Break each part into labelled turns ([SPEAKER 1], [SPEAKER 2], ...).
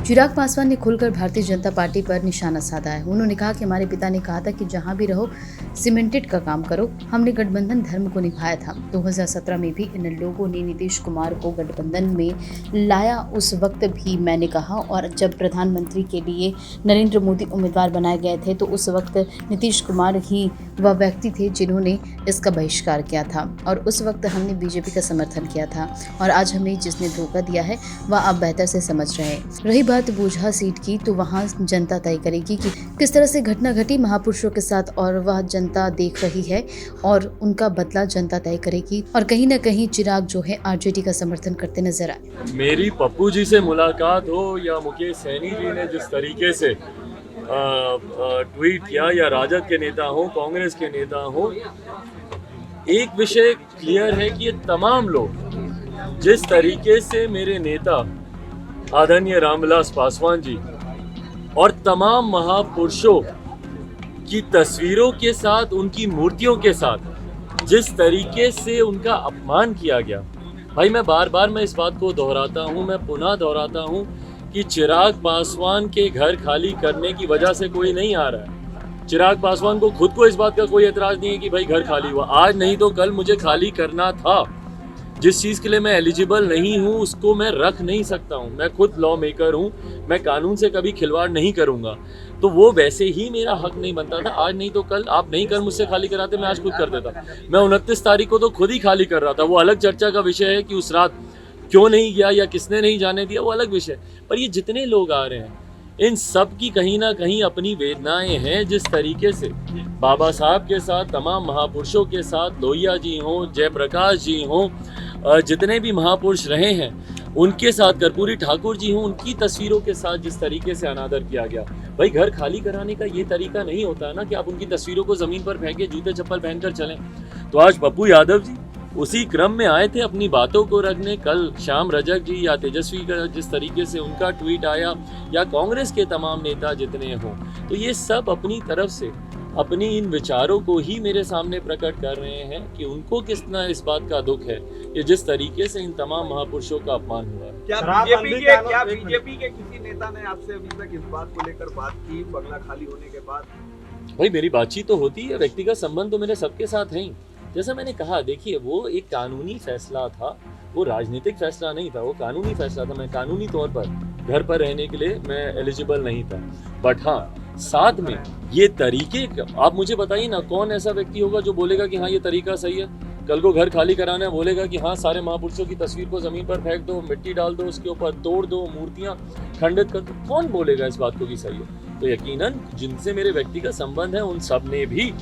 [SPEAKER 1] चिराग पासवान ने खुलकर भारतीय जनता पार्टी पर निशाना साधा है। उन्होंने कहा कि हमारे पिता ने कहा था कि जहां भी रहो सीमेंटेड का काम करो। हमने गठबंधन धर्म को निभाया था। 2017 में भी इन लोगों ने नीतीश कुमार को गठबंधन में लाया, उस वक्त भी मैंने कहा। और जब प्रधानमंत्री के लिए नरेंद्र मोदी उम्मीदवार बनाए गए थे तो उस वक्त नीतीश कुमार ही वह व्यक्ति थे जिन्होंने इसका बहिष्कार किया था और उस वक्त हमने बीजेपी का समर्थन किया था। और आज हमें जिसने धोखा दिया है वह आप बेहतर से समझ रहे हैं। रही बात बूझा सीट की तो वहां जनता तय करेगी कि किस तरह से घटना घटी महापुरुषों के साथ, और वह जनता देख रही है और उनका बदला जनता तय करेगी। और कहीं न कहीं चिराग जो है आरजेडी का समर्थन करते नजर आए।
[SPEAKER 2] मेरी पप्पू जी से मुलाकात हो या मुकेश सैनी जी ने जिस तरीके से ट्वीट किया, या राजद के नेता हो, कांग्रेस के नेता हो, एक विषय क्लियर है कि ये तमाम लोग जिस तरीके से मेरे नेता आदरणीय रामविलास पासवान जी और तमाम महापुरुषों की तस्वीरों के साथ, उनकी मूर्तियों के साथ जिस तरीके से उनका अपमान किया गया, भाई मैं बार बार इस बात को दोहराता हूँ, मैं पुनः दोहराता हूँ कि चिराग पासवान के घर खाली करने की वजह से कोई नहीं आ रहा है। चिराग पासवान को खुद को इस बात का कोई एतराज़ नहीं है कि भाई घर खाली हुआ, आज नहीं तो कल मुझे खाली करना था। जिस चीज़ के लिए मैं एलिजिबल नहीं हूँ उसको मैं रख नहीं सकता हूँ। मैं खुद लॉ मेकर हूँ, मैं कानून से कभी खिलवाड़ नहीं करूँगा, तो वो वैसे ही मेरा हक नहीं बनता था। आज नहीं तो कल, आप नहीं कर मुझसे खाली कराते, मैं आज खुद कर देता। मैं 29 तारीख को तो खुद ही खाली कर रहा था। वो अलग चर्चा का विषय है कि उस रात क्यों नहीं गया या किसने नहीं जाने दिया, वो अलग विषय। पर ये जितने लोग आ रहे हैं इन सब की कहीं ना कहीं अपनी वेदनाएं हैं। जिस तरीके से बाबा साहब के साथ, तमाम महापुरुषों के साथ, लोहिया जी हों, जयप्रकाश जी हों, जितने भी महापुरुष रहे हैं उनके साथ, कर्पूरी ठाकुर जी हों, उनकी तस्वीरों के साथ जिस तरीके से अनादर किया गया, भाई घर खाली कराने का ये तरीका नहीं होता है ना कि आप उनकी तस्वीरों को ज़मीन पर फेंके, जूते चप्पल पहनकर चलें। तो आज पप्पू यादव जी उसी क्रम में आए थे अपनी बातों को रखने। कल श्याम रजक जी या तेजस्वी का जिस तरीके से उनका ट्वीट आया, या कांग्रेस के तमाम नेता जितने हों, तो ये सब अपनी तरफ से अपनी इन विचारों को ही मेरे सामने प्रकट कर रहे हैं कि उनको कितना इस बात का दुख है कि जिस तरीके से इन तमाम महापुरुषों का अपमान हुआ है।
[SPEAKER 3] क्या बीजेपी के किसी नेता ने आपसे अभी तक इस बात को लेकर बात की, बंगला खाली होने के बाद?
[SPEAKER 2] भाई मेरी बातचीत तो होती है, व्यक्तिगत संबंध तो मेरे सबके साथ हैं ही। जैसा मैंने कहा, देखिए वो एक कानूनी फैसला था, वो राजनीतिक फैसला नहीं था, वो कानूनी फैसला था। मैं कानूनी तौर पर घर पर रहने के लिए मैं एलिजिबल नहीं था, बट हाँ साथ में ये तरीके, आप मुझे बताइए ना, कौन ऐसा व्यक्ति होगा जो बोलेगा कि हाँ ये तरीका सही है? कल को घर खाली कराना है, बोलेगा कि हाँ सारे महापुरुषों की तस्वीर को ज़मीन पर फेंक दो, मिट्टी डाल दो, उसके ऊपर तोड़ दो, मूर्तियाँ खंडित कर दो, कौन बोलेगा इस बात को कि सही है? तो यकीनन जिनसे मेरे व्यक्तिगत संबंध है उन सब ने भी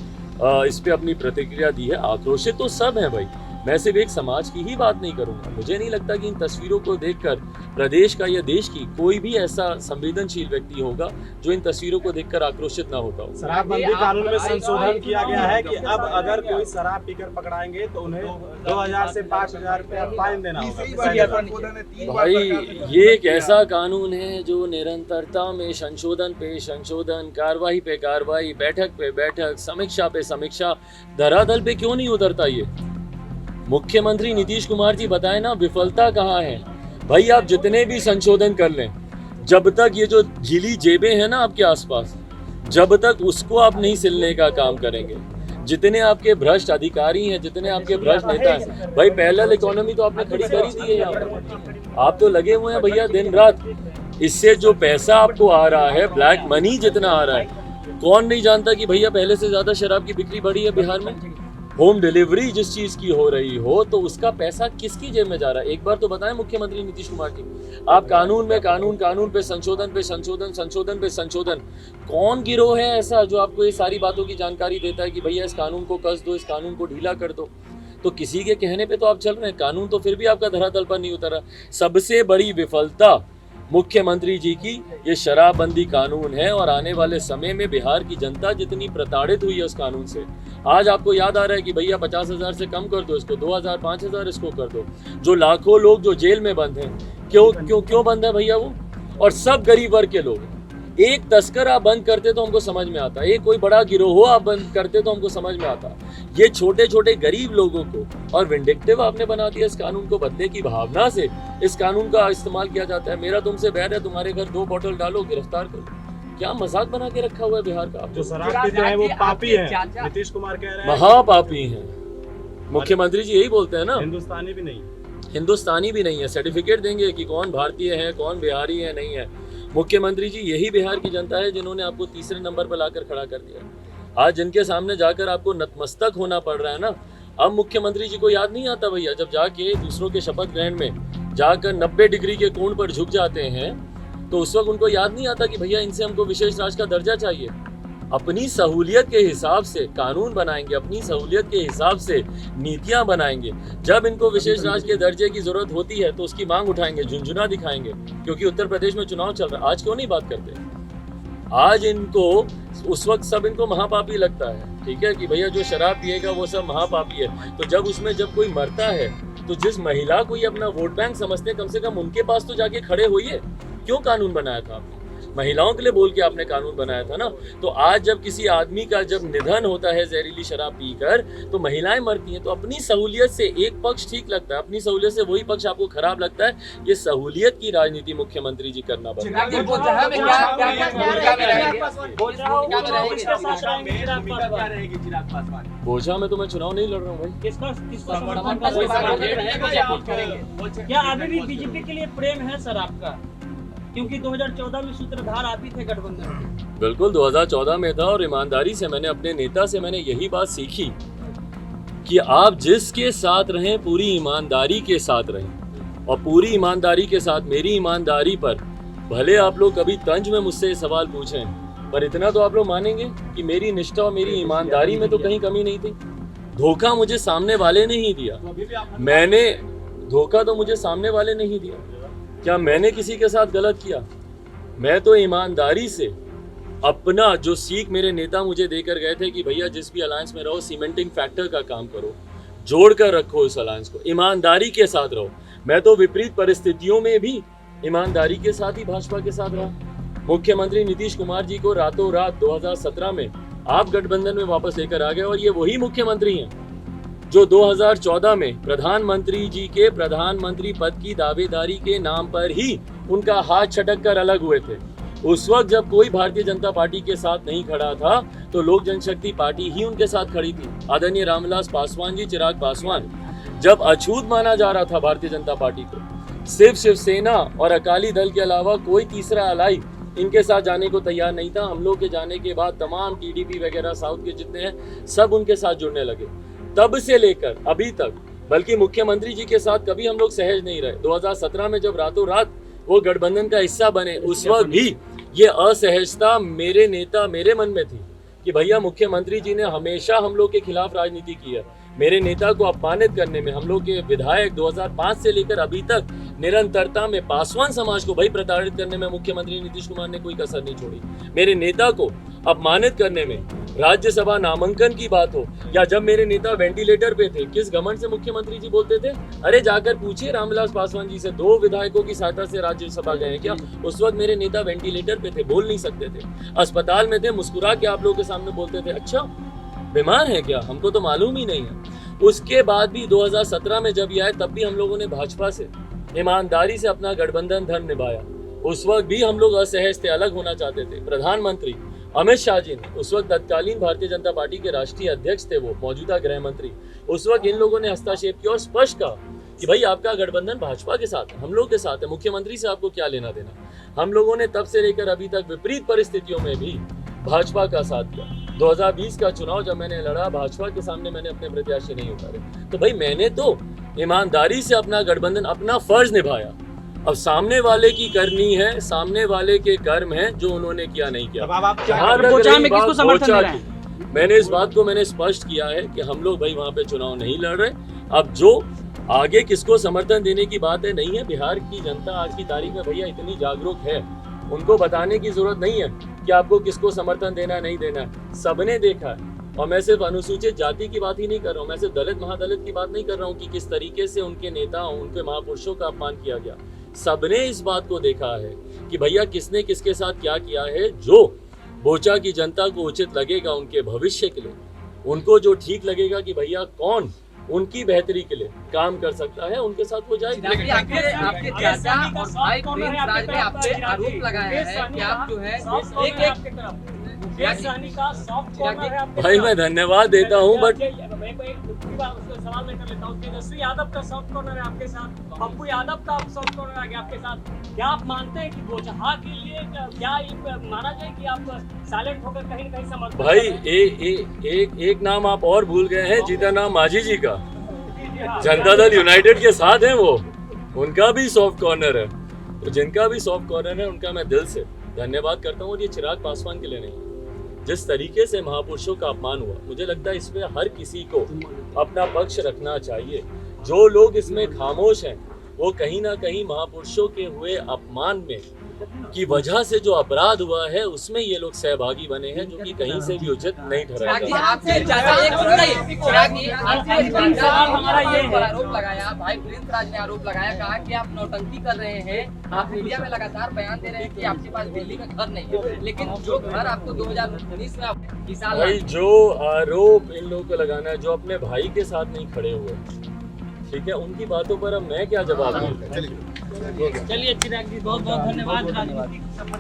[SPEAKER 2] इस पे अपनी प्रतिक्रिया दी है। आक्रोशित तो सब हैं भाई, मैं सिर्फ एक समाज की ही बात नहीं करूंगा। मुझे नहीं लगता कि इन तस्वीरों को देखकर प्रदेश का या देश की कोई भी ऐसा संवेदनशील व्यक्ति होगा जो इन तस्वीरों को देखकर आक्रोशित ना होता हो।
[SPEAKER 4] शराबबंदी कानून में संशोधन किया गया है कि अब अगर कोई शराब पीकर पकड़ाएंगे तो उन्हें 2000 से 5000 रुपया फाइन देना होगा।
[SPEAKER 2] भाई ये एक ऐसा कानून है जो निरंतरता में संशोधन पे संशोधन, कार्रवाई पे कार्रवाई, बैठक पे बैठक, समीक्षा पे समीक्षा, धरातल पे क्यों नहीं उतरता? ये मुख्यमंत्री नीतीश कुमार जी बताएं ना, विफलता कहाँ है? भाई आप जितने भी संशोधन कर लें, जब तक ये जो गीली जेबें हैं ना आपके आसपास, जब तक उसको आप नहीं सिलने का काम करेंगे, जितने आपके भ्रष्ट अधिकारी हैं, जितने आपके भ्रष्ट नेता हैं, भाई पैरेलल इकोनॉमी तो आपने खड़ी कर ही दी है यहाँ पर। आप तो लगे हुए हैं भैया दिन रात। इससे जो पैसा आपको आ रहा है, ब्लैक मनी जितना आ रहा है, कौन नहीं जानता कि भैया पहले से ज्यादा शराब की बिक्री बढ़ी है बिहार में। होम डिलीवरी जिस चीज़ की हो रही हो, तो उसका पैसा किसकी जेब में जा रहा है? एक बार तो बताएं मुख्यमंत्री नीतीश कुमार जी। आप कानून में कानून, कानून पे संशोधन पे संशोधन, संशोधन पे संशोधन, कौन गिरोह है ऐसा जो आपको ये सारी बातों की जानकारी देता है कि भैया इस कानून को कस दो, इस कानून को ढीला कर दो? तो किसी के कहने पे तो आप चल रहे हैं, कानून तो फिर भी आपका धरातल पर नहीं उतरा। सबसे बड़ी विफलता मुख्यमंत्री जी की ये शराबबंदी कानून है, और आने वाले समय में बिहार की जनता जितनी प्रताड़ित हुई है उस कानून से, आज आपको याद आ रहा है कि भैया 50,000 से कम कर दो इसको, 2,000 5,000 इसको कर दो। जो लाखों लोग जो जेल में बंद हैं, क्यों बंद है भैया वो? और सब गरीब वर्ग के लोग, एक तस्कर आप बंद करते तो हमको समझ में आता, एक कोई बड़ा गिरोह आप बंद करते तो हमको समझ में आता। ये छोटे छोटे गरीब लोगों को और विंडिक्टिव आपने बना दिया। इस कानून को बदले की भावना से इस कानून का इस्तेमाल किया जाता है। मेरा तुमसे बैर है, तुम्हारे घर 2 बोतल डालो, गिरफ्तार करो। क्या मजाक बना के रखा हुआ है बिहार का?
[SPEAKER 4] जो शराब पीते हैं वो पापी है, नीतीश कुमार कह रहे हैं
[SPEAKER 2] महापापी हैं। मुख्यमंत्री जी यही बोलते हैं ना,
[SPEAKER 4] हिंदुस्तानी भी नहीं,
[SPEAKER 2] हिंदुस्तानी भी नहीं है। सर्टिफिकेट देंगे कि कौन भारतीय है, कौन बिहारी है, नहीं है। मुख्यमंत्री जी यही बिहार की जनता है जिन्होंने आपको तीसरे नंबर पर लाकर खड़ा कर दिया। आज जिनके सामने जाकर आपको नतमस्तक होना पड़ रहा है ना, अब मुख्यमंत्री जी को याद नहीं आता भैया, जब जाके दूसरों के शपथ ग्रहण में जाकर 90 डिग्री के कोण पर झुक जाते हैं तो उस वक्त उनको याद नहीं आता कि भैया इनसे हमको विशेष राज का दर्जा चाहिए। अपनी सहूलियत के हिसाब से कानून बनाएंगे, अपनी सहूलियत के हिसाब से नीतियां बनाएंगे। जब इनको विशेष राज के दर्जे की जरूरत होती है तो उसकी मांग उठाएंगे, झुंझुना दिखाएंगे, क्योंकि उत्तर प्रदेश में चुनाव चल रहा है। आज क्यों नहीं बात करते? आज इनको उस वक्त सब इनको महापापी लगता है, ठीक है, कि भैया जो शराब पिएगा वो सब महापापी है। तो जब उसमें जब कोई मरता है तो जिस महिला को ये अपना वोट बैंक समझते हैं, कम से कम उनके पास तो जाके खड़े होइए। क्यों कानून बनाया था आपने? महिलाओं के लिए बोल के आपने कानून बनाया था ना। तो आज जब किसी आदमी का जब निधन होता है जहरीली शराब पीकर, तो महिलाएं मरती हैं। तो अपनी सहूलियत से एक पक्ष ठीक लगता है, अपनी सहूलियत से वही पक्ष आपको खराब लगता है। ये सहूलियत की राजनीति मुख्यमंत्री जी करना बंद करें। बोझा में तो मैं चुनाव नहीं लड़ रहा हूँ भाई।
[SPEAKER 5] क्या अभी भी बीजेपी के लिए प्रेम है सर आपका? क्योंकि 2014 में सूत्रधार आप ही थे गठबंधन।
[SPEAKER 2] बिल्कुल 2014 में था, और ईमानदारी से मैंने अपने नेता से मैंने यही बात सीखी कि आप जिसके साथ रहें पूरी ईमानदारी के साथ रहें, और पूरी ईमानदारी के साथ मेरी ईमानदारी पर भले आप लोग कभी तंज में मुझसे सवाल पूछें, पर इतना तो आप लोग मानेंगे कि मेरी निष्ठा और मेरी ईमानदारी में तो कहीं कमी नहीं थी। धोखा मुझे सामने वाले ने ही दिया, मैंने धोखा तो मुझे सामने वाले ने ही दिया। क्या मैंने किसी के साथ गलत किया? मैं तो ईमानदारी से अपना जो सीख मेरे नेता मुझे देकर गए थे कि भैया जिस भी अलायंस में रहो सीमेंटिंग फैक्टर का काम करो, जोड़ कर रखो इस अलायंस को, ईमानदारी के साथ रहो। मैं तो विपरीत परिस्थितियों में भी ईमानदारी के साथ ही भाजपा के साथ रहा। मुख्यमंत्री नीतीश कुमार जी को रातों रात 2017 में आप गठबंधन में वापस लेकर आ गए, और ये वही मुख्यमंत्री हैं जो 2014 में प्रधानमंत्री जी के प्रधानमंत्री पद की दावेदारी के नाम पर ही उनका हाथ छटक कर अलग हुए थे। उस वक्त जब कोई भारतीय जनता पार्टी के साथ नहीं खड़ा था तो लोक जनशक्ति पार्टी ही उनके साथ खड़ी थी। आदरणीय रामविलास पासवान जी, चिराग पासवान, जब अछूत माना जा रहा था भारतीय जनता पार्टी को, सिर्फ शिवसेना और अकाली दल के अलावा कोई तीसरा अलाई इनके साथ जाने को तैयार नहीं था। हम लोग के जाने के बाद तमाम टीडीपी वगैरह साउथ के जितने हैं सब उनके साथ जुड़ने लगे। तब से लेकर अभी तक, बल्कि मुख्यमंत्री जी के साथ कभी हम लोग सहज नहीं रहे। 2017 में जब रातों रात वो गठबंधन का हिस्सा बने, उस वक्त भी ये असहजता मेरे नेता मेरे मन में थी कि भैया मुख्यमंत्री जी ने हमेशा हम लोग के खिलाफ राजनीति की है। मेरे नेता को अपमानित करने में हम लोग के विधायक 2005 से लेकर अभी तक निरंतरता में पासवान समाज को भाई प्रताड़ित करने में मुख्यमंत्री नीतीश कुमार ने कोई कसर नहीं छोड़ी। मेरे नेता को अपमानित करने में, राज्यसभा नामांकन की बात हो या जब मेरे नेता वेंटिलेटर पे थे, किस घमंड से मुख्यमंत्री जी बोलते थे, अरे जाकर पूछिए रामविलास पासवान जी से, 2 विधायकों की सहायता से राज्यसभा गए क्या? उस वक्त मेरे नेता वेंटिलेटर पे थे, बोल नहीं सकते थे, अस्पताल में थे, मुस्कुरा के आप लोगों के सामने बोलते थे अच्छा बीमार है क्या, हमको तो मालूम ही नहीं है। उसके बाद भी 2017 में जब ये आए तब भी हम लोगों ने भाजपा से ईमानदारी से अपना गठबंधन धर्म निभाया। उस वक्त भी हम लोग असहज थे, अलग होना चाहते थे। प्रधानमंत्री अमित शाह जी ने, उस वक्त तत्कालीन भारतीय जनता पार्टी के राष्ट्रीय अध्यक्ष थे, वो मौजूदा गृह मंत्री, उस वक्त इन लोगों ने हस्तक्षेप किया और स्पष्ट कहा कि भाई आपका गठबंधन भाजपा के साथ है, हम लोग के साथ है, मुख्यमंत्री से आपको क्या लेना देना। हम लोगों ने तब से लेकर अभी तक विपरीत परिस्थितियों में भी भाजपा का साथ दिया। 2020 का चुनाव जब मैंने लड़ा, भाजपा के सामने मैंने अपने प्रत्याशी नहीं उतारे, तो भाई मैंने तो ईमानदारी से अपना गठबंधन, अपना फर्ज निभाया। अब सामने वाले की करनी है, सामने वाले के कर्म है, जो उन्होंने किया नहीं किया। मैंने इस बात को मैंने स्पष्ट किया है कि हम लोग भाई वहाँ पे चुनाव नहीं लड़ रहे। अब जो आगे किसको समर्थन देने की बात है, नहीं है। बिहार की जनता आज की तारीख में भैया इतनी जागरूक है, उनको बताने की जरूरत नहीं है कि आपको किसको समर्थन देना नहीं देना है, सबने देखा है। और मैं सिर्फ अनुसूचित जाति की बात ही नहीं कर रहा हूँ, मैं सिर्फ दलित महादलित की बात नहीं कर रहा हूँ कि किस तरीके से उनके नेताओं, उनके महापुरुषों का अपमान किया गया। सबने इस बात को देखा है कि भैया किसने किसके साथ क्या किया है। जो बोचा की जनता को उचित लगेगा उनके भविष्य के लिए, उनको जो ठीक लगेगा कि भैया कौन उनकी बेहतरी के लिए काम कर सकता है, उनके साथ वो जाएगी।
[SPEAKER 6] आपके चाचा और भाई प्रिंस राज ने आप पे आरोप लगाया है कि आप जो है
[SPEAKER 2] भाई मैं धन्यवाद देता हूँ, बट
[SPEAKER 5] सवाल मैं कर लेता हूँ। तेजस्वी यादव का सॉफ्ट कॉर्नर है आपके साथ, पप्पू यादव का सॉफ्ट कॉर्नर आ गया आपके साथ। क्या आप मानते हैं कि बोचहा के लिए क्या माना जाए कि आप साइलेंट होकर कहीं न कहीं समर्थन?
[SPEAKER 2] भाई एक नाम आप और भूल गए हैं, जीतन राम मांझी जी का। जनता दल यूनाइटेड के साथ हैं वो, उनका भी सॉफ्ट कॉर्नर है। तो जिनका भी सॉफ्ट कॉर्नर है उनका मैं दिल से धन्यवाद करता हूँ। और ये चिराग पासवान के लिए नहीं, जिस तरीके से महापुरुषों का अपमान हुआ, मुझे लगता है इसमें हर किसी को अपना पक्ष रखना चाहिए। जो लोग इसमें खामोश हैं वो कहीं ना कहीं महापुरुषों के हुए अपमान में की वजह से जो अपराध हुआ है उसमें ये लोग सहभागी बने हैं, जो कि कहीं से भी उचित नहीं ठहरा।
[SPEAKER 6] आरोप लगाया, भाई प्रिंस राज ने आरोप लगाया, कहा कि आप नौटंकी कर रहे हैं। आप मीडिया में लगातार बयान दे रहे हैं कि आपके पास दिल्ली में घर नहीं है, लेकिन जो घर आपको 2019 में
[SPEAKER 2] भाई जो आरोप इन लोगों को लगाना है, जो अपने भाई के साथ नहीं खड़े हुए, ठीक है, उनकी बातों पर अब मैं क्या जवाब दूं।
[SPEAKER 5] चलिए चिराग जी बहुत बहुत धन्यवाद राजनीतिक सफर